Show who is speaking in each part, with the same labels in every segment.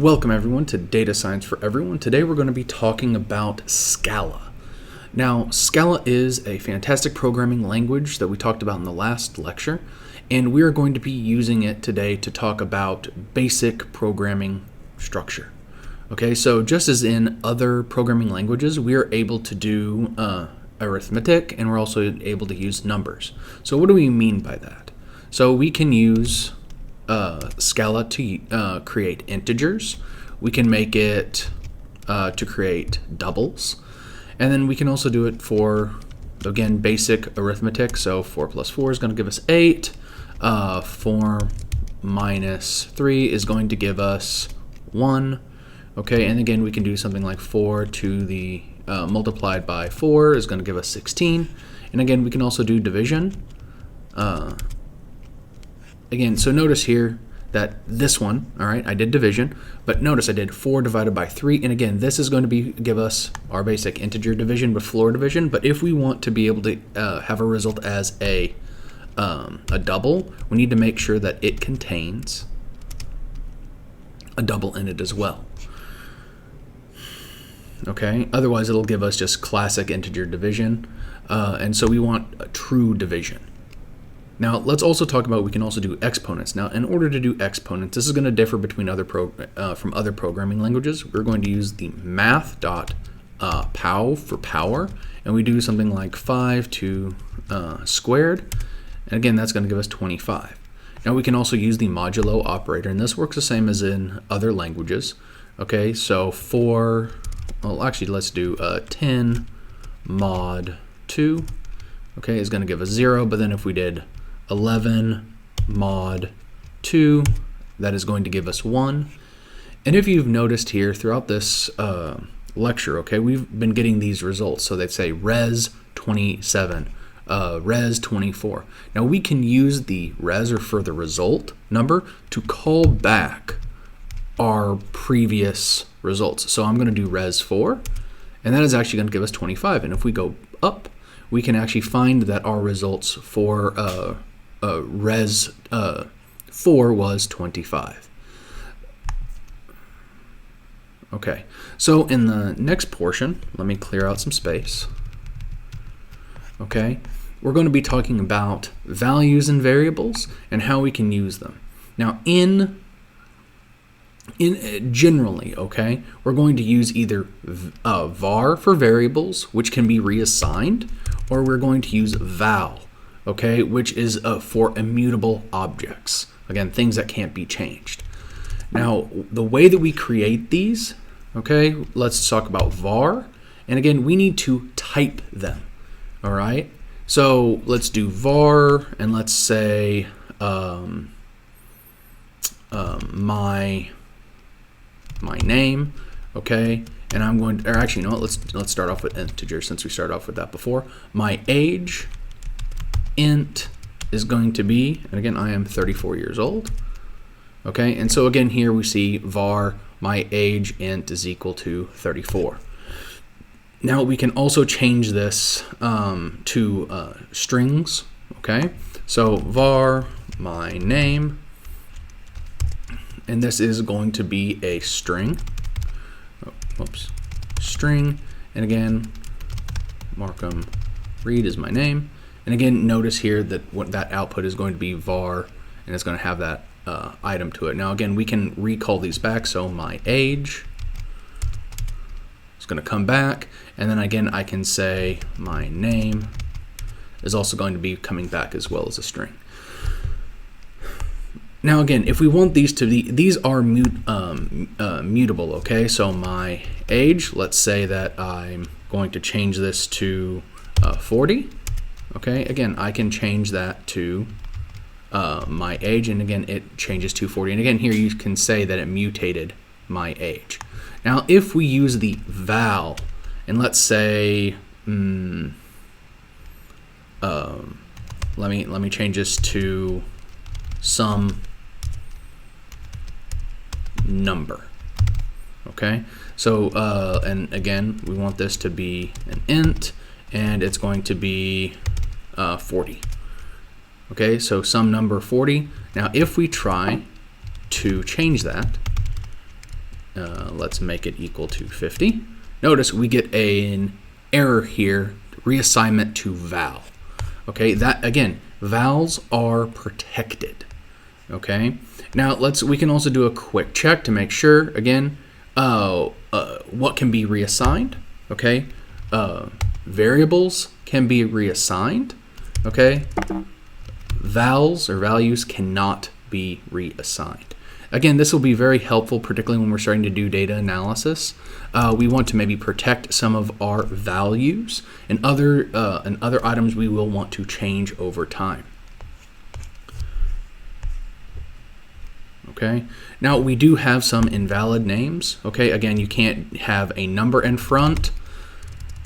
Speaker 1: Welcome everyone to Data Science for Everyone. Today we're going to be talking about Scala. Now, Scala is a fantastic programming language that we talked about in the last lecture, and we are going to be using it today to talk about basic programming structure. Okay, so just as in other programming languages, we are able to do arithmetic, and we're also able to use numbers. So what do we mean by that? So we can use Scala to create integers. We can make it to create doubles, and then we can also do it for, again, basic arithmetic. So 4 plus 4 is going to give us 8. 4 minus 3 is going to give us 1. Okay, and again we can do something like 4 to the multiplied by 4 is going to give us 16. And again we can also do division. Again, so notice here that this one, all right, I did division, but notice I did 4 divided by 3, and again, this is going to give us our basic integer division with floor division. But if we want to be able to have a result as a double, we need to make sure that it contains a double in it as well. Okay, otherwise it'll give us just classic integer division, and so we want a true division. Now let's also talk about, we can also do exponents. Now in order to do exponents, this is going to differ between from other programming languages. We're going to use the math.pow for power, and we do something like 5 to squared, and again that's going to give us 25. Now we can also use the modulo operator, and this works the same as in other languages. Okay, so let's do 10 mod 2, okay, is going to give us 0, but then if we did 11 mod 2, that is going to give us 1. And if you've noticed here throughout this lecture, okay, we've been getting these results. So they'd say res 27, res 24. Now we can use the res, or for the result number, to call back our previous results. So I'm going to do res 4, and that is actually going to give us 25. And if we go up, we can actually find that our results for res 4 was 25. Okay, so in the next portion, let me clear out some space. Okay, we're going to be talking about values and variables and how we can use them. Now generally, okay, we're going to use either var for variables, which can be reassigned, or we're going to use val, okay, which is for immutable objects. Again, things that can't be changed. Now, the way that we create these, okay, let's talk about var. And again, we need to type them, all right? So let's do var, and let's say my name, okay, and I'm going to, or actually, you know what, let's start off with integer since we started off with that before. My age int is going to be, and again, I am 34 years old, okay, and so again here we see var my age int is equal to 34. Now we can also change this to strings, okay, so var my name, and this is going to be a string. String, and again, Markham Reed is my name. And again, notice here that what that output is going to be var, and it's going to have that item to it. Now again, we can recall these back. So my age is going to come back, and then again, I can say my name is also going to be coming back as well as a string. Now again, if we want these to be, these are mutable, okay? So my age, let's say that I'm going to change this to 40, okay? Again, I can change that to my age, and again, it changes to 40. And again, here you can say that it mutated my age. Now, if we use the val, and let's say, let me change this to some number, okay, so and again we want this to be an int, and it's going to be 40, okay, so some number 40. Now if we try to change that, let's make it equal to 50. Notice we get an error here, reassignment to val. Okay, that again, vals are protected. Okay, now we can also do a quick check to make sure again what can be reassigned. Okay, variables can be reassigned. Okay, vals or values cannot be reassigned. Again, this will be very helpful, particularly when we're starting to do data analysis. We want to maybe protect some of our values, and other items we will want to change over time. Okay. Now we do have some invalid names. Okay. Again, you can't have a number in front.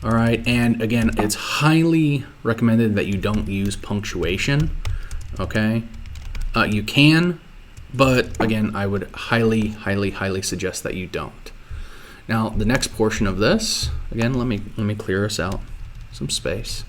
Speaker 1: All right. And again, it's highly recommended that you don't use punctuation. Okay. You can, but again, I would highly suggest that you don't. Now, the next portion of this, again, let me clear us out some space.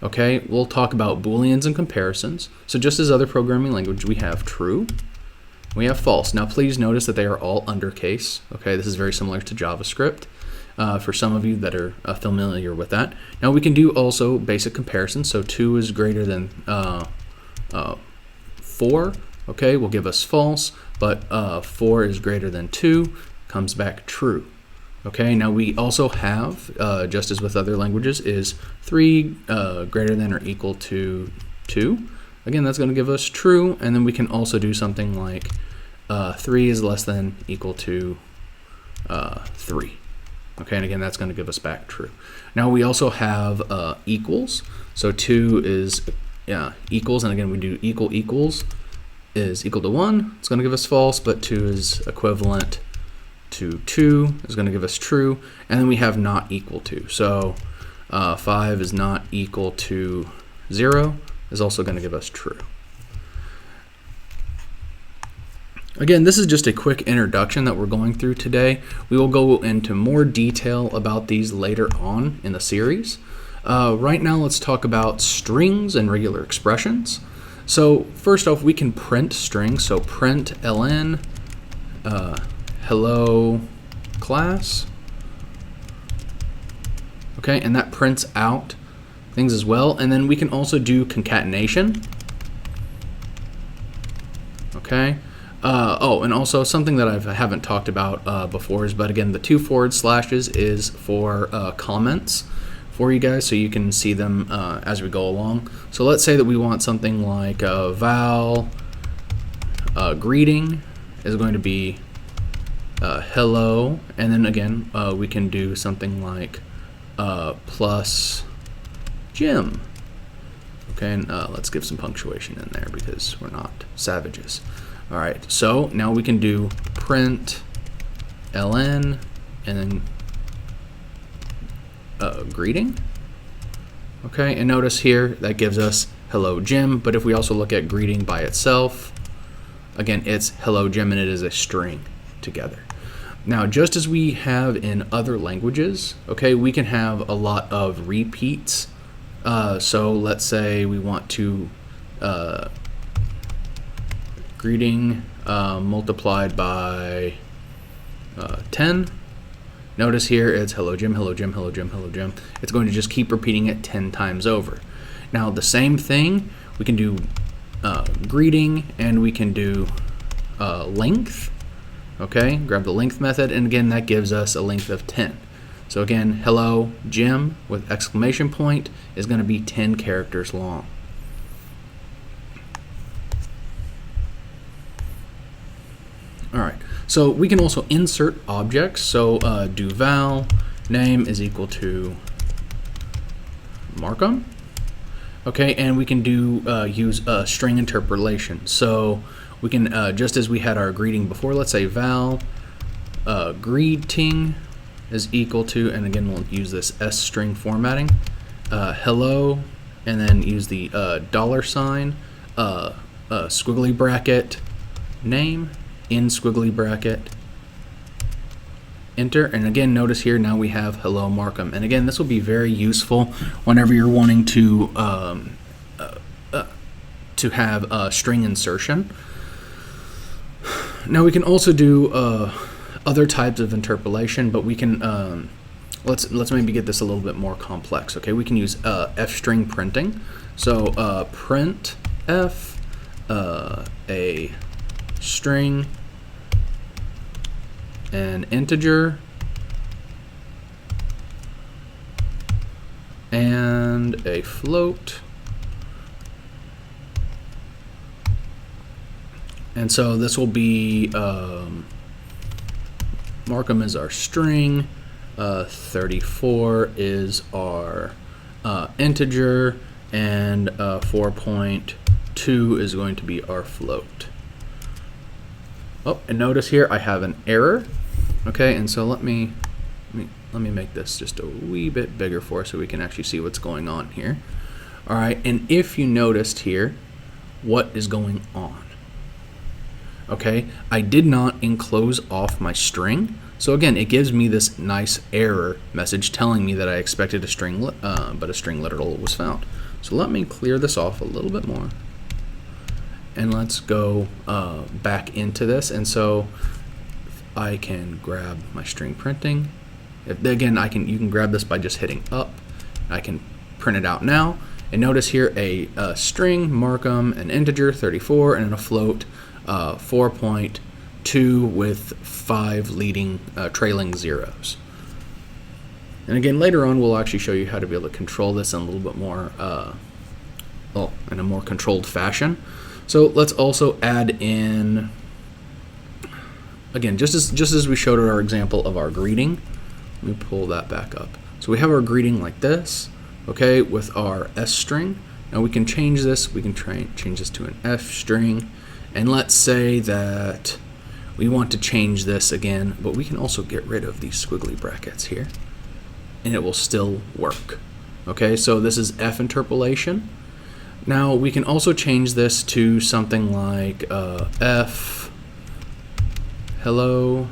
Speaker 1: Okay, we'll talk about Booleans and comparisons. So just as other programming language, we have true, we have false. Now, please notice that they are all undercase. Okay, this is very similar to JavaScript. For some of you that are familiar with that. Now, we can do also basic comparisons. So 2 is greater than 4. Okay, will give us false, but 4 is greater than 2, comes back true. Okay, now we also have, just as with other languages, is 3 greater than or equal to 2. Again, that's going to give us true, and then we can also do something like 3 is less than equal to 3. Okay, and again, that's going to give us back true. Now we also have equals. So 2 is equals, and again, we do equals is equal to 1. It's going to give us false, but 2 is equivalent to 2 is going to give us true, and then we have not equal to. So 5 is not equal to 0 is also going to give us true. Again, this is just a quick introduction that we're going through today. We will go into more detail about these later on in the series. Right now, let's talk about strings and regular expressions. So first off, we can print strings. So print ln hello class. Okay, and that prints out things as well. And then we can also do concatenation. Okay. And also something that I haven't talked about before is, but again, the 2 forward slashes is for comments for you guys, so you can see them as we go along. So let's say that we want something like val greeting is going to be hello, and then again we can do something like plus Jim. Okay, and let's give some punctuation in there because we're not savages. All right, so now we can do print ln and then greeting. Okay, and notice here that gives us hello Jim, but if we also look at greeting by itself, again, it's hello Jim, and it is a string together. Now, just as we have in other languages, okay, we can have a lot of repeats. So let's say we want to greeting multiplied by 10. Notice here it's hello Jim, hello Jim, hello Jim, hello Jim. It's going to just keep repeating it 10 times over. Now the same thing, we can do greeting, and we can do length. Okay, grab the length method, and again that gives us a length of 10. So again, hello Jim with exclamation point is going to be 10 characters long. All right, so we can also insert objects. So do val name is equal to Markham. Okay, and we can do use string interpolation. So we can, just as we had our greeting before, let's say val greeting is equal to, and again we'll use this S string formatting, hello, and then use the $sign, squiggly bracket, name, in squiggly bracket, enter, and again notice here now we have hello Markham, and again this will be very useful whenever you're wanting to have string insertion. Now we can also do other types of interpolation, but we can let's maybe get this a little bit more complex. Okay, we can use f-string printing. So print f a string, an integer, and a float. And so this will be Markham is our string, 34 is our integer, and 4.2 is going to be our float. Oh, and notice here I have an error. Okay, and so let me make this just a wee bit bigger for us so we can actually see what's going on here. All right, and if you noticed here, what is going on? Okay, I did not enclose off my string. So again, it gives me this nice error message telling me that I expected a string, but a string literal was found. So let me clear this off a little bit more. And let's go back into this. And so I can grab my string printing. Again, you can grab this by just hitting up. I can print it out now. And notice here a string, Markham, an integer, 34, and a float, 4.2 with 5 leading trailing zeros. And again, later on we'll actually show you how to be able to control this in a little bit more, in a more controlled fashion. So let's also add in, again, just as we showed in our example of our greeting. Let me pull that back up. So we have our greeting like this, okay, with our S string. Now we can change this. We can change this to an F string. And let's say that we want to change this again, but we can also get rid of these squiggly brackets here, and it will still work. Okay, so this is F interpolation. Now we can also change this to something like F hello,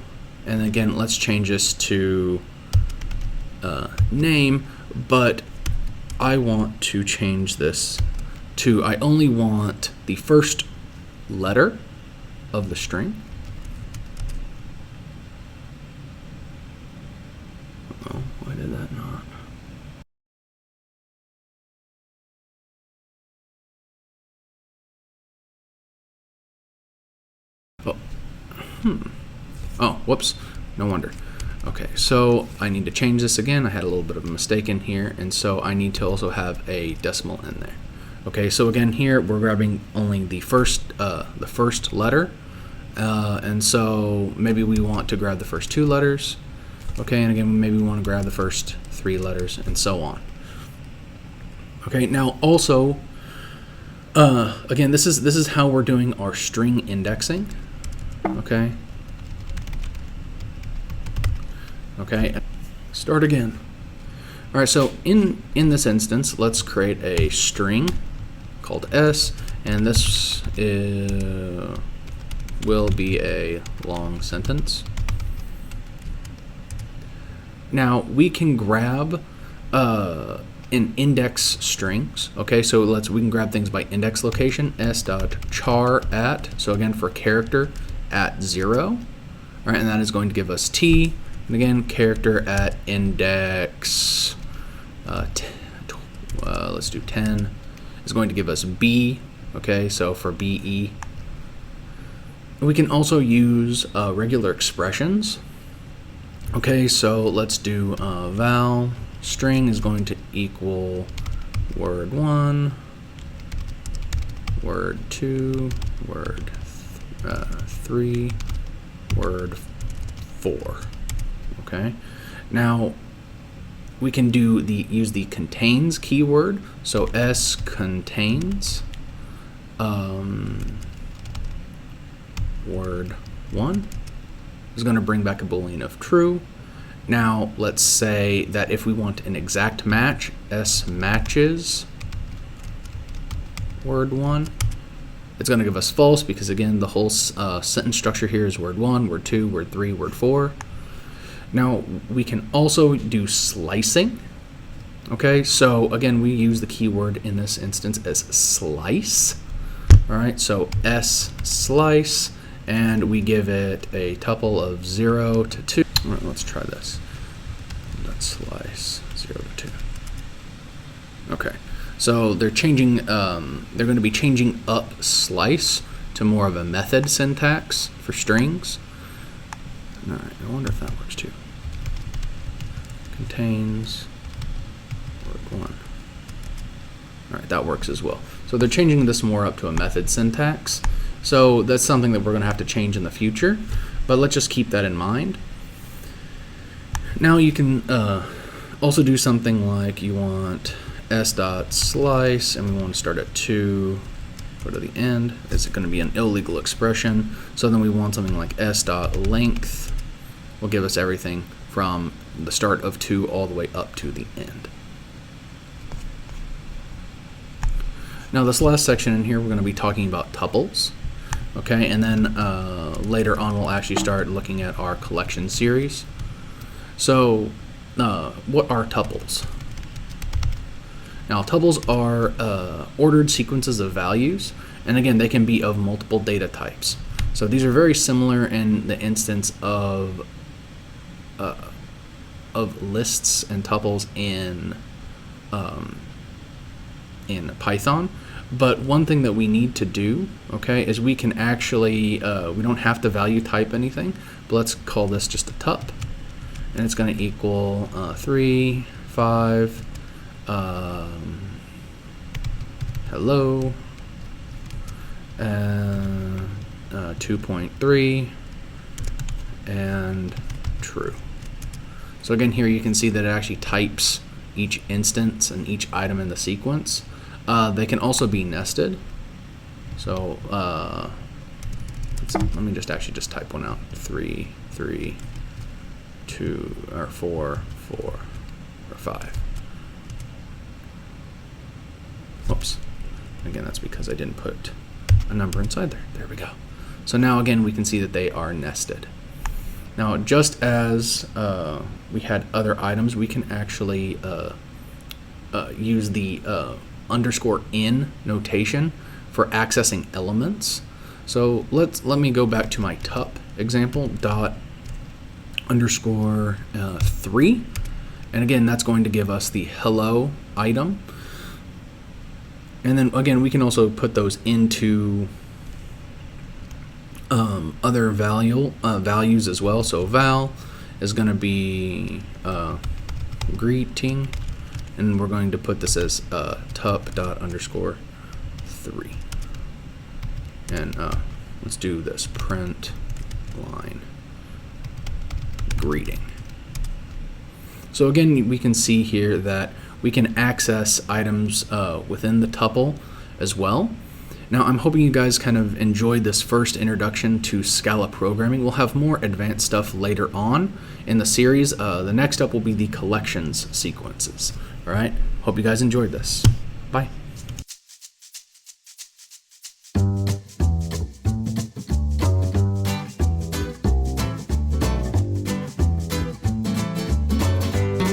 Speaker 1: and again let's change this to name, but I want to change this to I only want the first letter of the string. Oh, why did that not? Oh, oh, whoops, no wonder. Okay, so I need to change this again. I had a little bit of a mistake in here, and so I need to also have a decimal in there. Okay, so again here we're grabbing only the first letter, and so maybe we want to grab the first 2 letters. Okay, and again maybe we want to grab the first 3 letters, and so on. Okay, now also again this is how we're doing our string indexing. Okay. Okay, start again. All right, so in this instance, let's create a string called S, and this will be a long sentence. Now we can grab in index strings. Okay, so we can grab things by index location, s.char at, so again for character at 0. All right, and that is going to give us T. And again, character at index, let's do 10, is going to give us B. Okay, so for BE. We can also use regular expressions. Okay, so let's do val string is going to equal word 1, word 2, word 3, word 4. Okay, now we can use the contains keyword. So S contains word 1 is going to bring back a Boolean of true. Now let's say that if we want an exact match, S matches word 1. It's going to give us false because again the whole sentence structure here is word 1, word 2, word 3, word 4. Now we can also do slicing. Okay, so again we use the keyword in this instance as slice. All right, so S slice, and we give it a tuple of 0 to 2. All right, let's try this. Let's slice 0 to 2. Okay, so they're changing. They're going to be changing up slice to more of a method syntax for strings. All right, I wonder if that works too. Contains work 1. All right, that works as well. So they're changing this more up to a method syntax. So that's something that we're going to have to change in the future, but let's just keep that in mind. Now you can also do something like you want s.slice, and we want to start at 2, go to the end. Is it going to be an illegal expression? So then we want something like s.length will give us everything from the start of 2 all the way up to the end. Now this last section in here, we're going to be talking about tuples, okay, and then later on we'll actually start looking at our collection series. So what are tuples? Now tuples are ordered sequences of values, and again they can be of multiple data types. So these are very similar in the instance of lists and tuples in Python, but one thing that we need to do, okay, is we can actually we don't have to value type anything, but let's call this just a tup, and it's going to equal 3, 5, hello, 2.3, and true. So again, here you can see that it actually types each instance and each item in the sequence. They can also be nested. So let me just type one out. 3, 3, 2, or 4, 4, or 5. Whoops. Again, that's because I didn't put a number inside there. There we go. So now again, we can see that they are nested. Now, just as we had other items, we can actually use the underscore in notation for accessing elements. So let me go back to my tup example, dot underscore 3, and again that's going to give us the hello item. And then again we can also put those into other values as well. So val is going to be greeting, and we're going to put this as tup dot underscore 3. And let's do this, print line greeting. So again, we can see here that we can access items within the tuple as well. Now, I'm hoping you guys kind of enjoyed this first introduction to Scala programming. We'll have more advanced stuff later on in the series. The next up will be the collections sequences. All right, hope you guys enjoyed this. Bye.